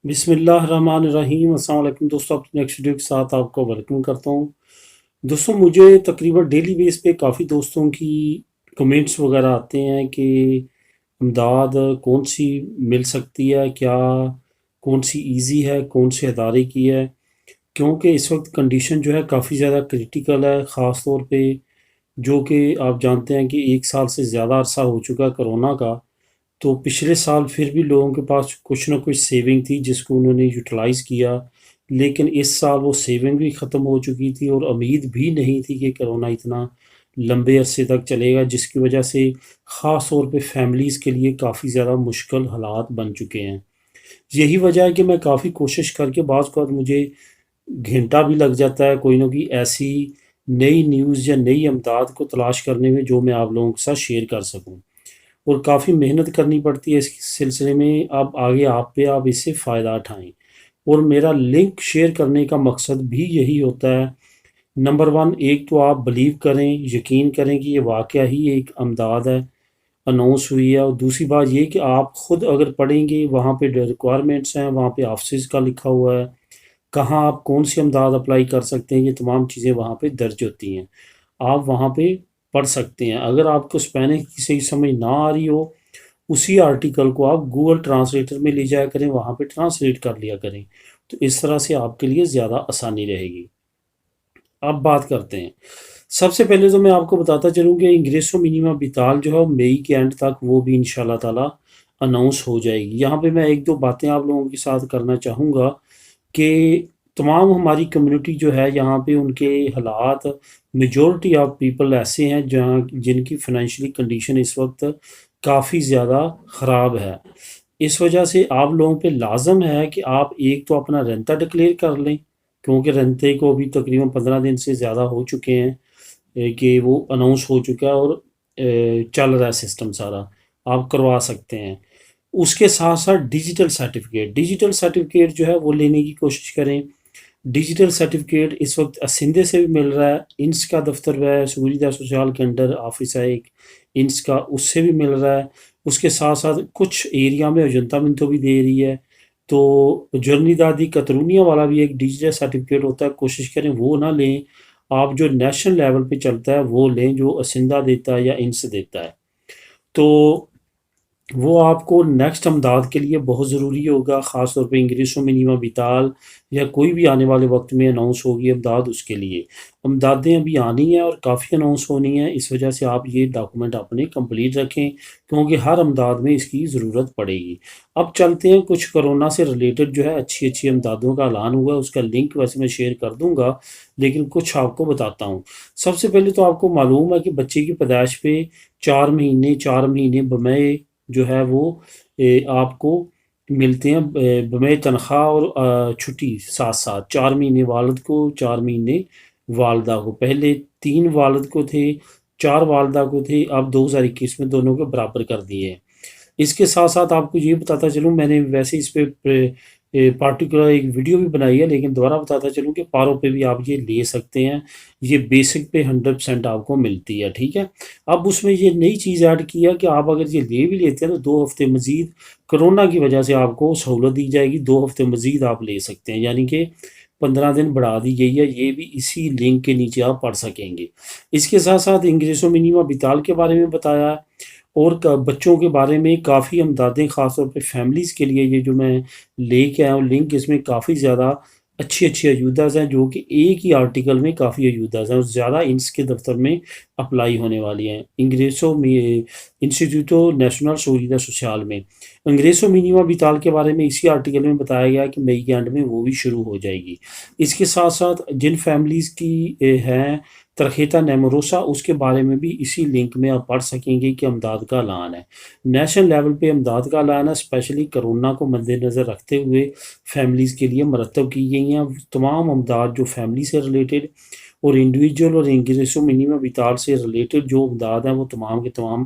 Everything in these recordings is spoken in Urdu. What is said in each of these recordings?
بسم اللہ الرحمن الرحیم۔ السلام علیکم دوستوں، اپنی نیکسٹ ویڈیو کے ساتھ آپ کو ویلکم کرتا ہوں۔ دوستوں، مجھے تقریباً ڈیلی بیس پہ کافی دوستوں کی کمنٹس وغیرہ آتے ہیں کہ امداد کون سی مل سکتی ہے، کیا کون سی ایزی ہے، کون سے ادارے کی ہے، کیونکہ اس وقت کنڈیشن جو ہے کافی زیادہ کریٹیکل ہے، خاص طور پہ جو کہ آپ جانتے ہیں کہ 1 سال سے زیادہ عرصہ ہو چکا ہے کرونا کا۔ تو پچھلے سال پھر بھی لوگوں کے پاس کچھ نہ کچھ سیونگ تھی جس کو انہوں نے یوٹیلائز کیا، لیکن اس سال وہ سیونگ بھی ختم ہو چکی تھی اور امید بھی نہیں تھی کہ کرونا اتنا لمبے عرصے تک چلے گا، جس کی وجہ سے خاص طور پہ فیملیز کے لیے کافی زیادہ مشکل حالات بن چکے ہیں۔ یہی وجہ ہے کہ میں کافی کوشش کر کے بعض اوقات مجھے گھنٹہ بھی لگ جاتا ہے کوئی نہ کوئی ایسی نئی نیوز یا نئی امداد کو تلاش کرنے میں جو میں آپ لوگوں کے ساتھ شیئر کر سکوں، اور کافی محنت کرنی پڑتی ہے اس سلسلے میں۔ اب آگے آپ اس سے فائدہ اٹھائیں، اور میرا لنک شیئر کرنے کا مقصد بھی یہی ہوتا ہے۔ نمبر ون، ایک تو آپ بلیو کریں، یقین کریں کہ یہ واقعہ ہی ایک امداد ہے، اناؤنس ہوئی ہے، اور دوسری بات یہ کہ آپ خود اگر پڑھیں گے وہاں پہ ریکوائرمنٹس ہیں، وہاں پہ آفسز کا لکھا ہوا ہے، کہاں آپ کون سی امداد اپلائی کر سکتے ہیں، یہ تمام چیزیں وہاں پہ درج ہوتی ہیں، آپ وہاں پہ پڑھ سکتے ہیں۔ اگر آپ کو اسپینش کی صحیح سمجھ نہ آ رہی ہو، اسی آرٹیکل کو آپ گوگل ٹرانسلیٹر میں لے جایا کریں، وہاں پہ ٹرانسلیٹ کر لیا کریں، تو اس طرح سے آپ کے لیے زیادہ آسانی رہے گی۔ اب بات کرتے ہیں، سب سے پہلے تو میں آپ کو بتاتا چلوں کہ انگریسو منیمم بیتال جو ہے وہ مئی کے اینڈ تک وہ بھی انشاءاللہ تعالی اناؤنس ہو جائے گی۔ یہاں پہ میں ایک دو باتیں آپ لوگوں کے ساتھ کرنا چاہوں گا کہ تمام ہماری کمیونٹی جو ہے یہاں پہ ان کے حالات، میجورٹی آف پیپل ایسے ہیں جن کی فائنینشلی کنڈیشن اس وقت کافی زیادہ خراب ہے۔ اس وجہ سے آپ لوگوں پہ لازم ہے کہ آپ ایک تو اپنا رینتا ڈکلیئر کر لیں، کیونکہ رینتے کو بھی تقریباً 15 دن سے زیادہ ہو چکے ہیں کہ وہ اناؤنس ہو چکا ہے، اور چل رہا ہے سسٹم سارا، آپ کروا سکتے ہیں۔ اس کے ساتھ ساتھ ڈیجیٹل سرٹیفکیٹ جو ہے وہ لینے کی کوشش کریں۔ ڈیجیٹل سرٹیفکیٹ اس وقت اسندے سے بھی مل رہا ہے، انس کا دفتر ہے، سہولت سوشال کے انڈر آفس ہے ایک انس کا، اس سے بھی مل رہا ہے۔ اس کے ساتھ ساتھ کچھ ایریا میں اجنتا منتو بھی دے رہی ہے، تو جرنی دادی کترونیا والا بھی ایک ڈیجیٹل سرٹیفکیٹ ہوتا ہے، کوشش کریں وہ نہ لیں، آپ جو نیشنل لیول پہ چلتا ہے وہ لیں جو اسندہ دیتا ہے یا انس دیتا ہے، تو وہ آپ کو نیکسٹ امداد کے لیے بہت ضروری ہوگا، خاص طور پہ انگریسو منیمم بیتال یا کوئی بھی آنے والے وقت میں اناؤنس ہوگی امداد، اس کے لیے امدادیں ابھی آنی ہیں اور کافی اناؤنس ہونی ہیں، اس وجہ سے آپ یہ ڈاکومنٹ اپنے کمپلیٹ رکھیں، کیونکہ ہر امداد میں اس کی ضرورت پڑے گی۔ اب چلتے ہیں، کچھ کرونا سے ریلیٹڈ جو ہے اچھی امدادوں کا اعلان ہوا ہے، اس کا لنک ویسے میں شیئر کر دوں گا، لیکن کچھ آپ کو بتاتا ہوں۔ سب سے پہلے تو آپ کو معلوم ہے کہ بچے کی پیدائش پہ 4 مہینے بمے جو ہے وہ آپ کو ملتے ہیں بمے تنخواہ اور چھٹی، ساتھ ساتھ 4 مہینے والد کو، 4 مہینے والدہ کو۔ پہلے 3 والد کو تھے، 4 والدہ کو تھے، اب 2021 میں دونوں کو برابر کر دیے ہیں۔ اس کے ساتھ ساتھ آپ کو یہ بتاتا چلوں، میں نے ویسے اس پہ پارٹیکولر ایک ویڈیو بھی بنائی ہے، لیکن دوبارہ بتاتا چلوں کہ پاروں پہ بھی آپ یہ لے سکتے ہیں، یہ بیسک پہ 100% آپ کو ملتی ہے، ٹھیک ہے۔ اب اس میں یہ نئی چیز ایڈ کی ہے کہ آپ اگر یہ لے بھی لیتے ہیں تو 2 ہفتے مزید کرونا کی وجہ سے آپ کو سہولت دی جائے گی، 2 ہفتے مزید آپ لے سکتے ہیں، یعنی کہ 15 دن بڑھا دی گئی ہے، یہ بھی اسی لنک کے نیچے آپ پڑھ سکیں گے۔ اس کے ساتھ ساتھ انگریسو منیمم بیتال کے بارے میں بتایا ہے، اور بچوں کے بارے میں کافی امدادیں، خاص طور پہ فیملیز کے لیے یہ جو میں لے کے آیا ہوں لنک، اس میں کافی زیادہ اچھی ایوداز ہیں، جو کہ ایک ہی آرٹیکل میں کافی ایوداز ہیں، اور زیادہ انس کے دفتر میں اپلائی ہونے والی ہیں۔ انگریسو انسٹیٹیوٹو نیشنل سہولت سوشال میں انگریسو منیمم بیتال کے بارے میں اسی آرٹیکل میں بتایا گیا کہ مئی کے اینڈ میں وہ بھی شروع ہو جائے گی۔ اس کے ساتھ ساتھ جن فیملیز کی ہیں ترخیتہ نیمروسا، اس کے بارے میں بھی اسی لنک میں آپ پڑھ سکیں گے کہ امداد کا اعلان ہے، نیشنل لیول پہ امداد کا اعلان ہے، اسپیشلی کرونا کو مد نظر رکھتے ہوئے فیملیز کے لیے مرتب کی گئی ہیں تمام امداد، جو فیملی سے ریلیٹڈ اور انڈیویجول اور انگریسو منیمم بیتال سے ریلیٹڈ جو امداد ہیں، وہ تمام کے تمام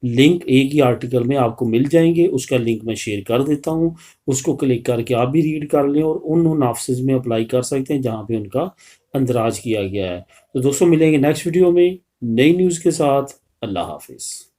لنک ایک ہی آرٹیکل میں آپ کو مل جائیں گے۔ اس کا لنک میں شیئر کر دیتا ہوں، اس کو کلک کر کے آپ بھی ریڈ کر لیں، اور ان آفسز میں اپلائی کر سکتے ہیں جہاں پہ ان کا اندراج کیا گیا ہے۔ تو دوستوں، ملیں گے نیکسٹ ویڈیو میں نئی نیوز کے ساتھ۔ اللہ حافظ۔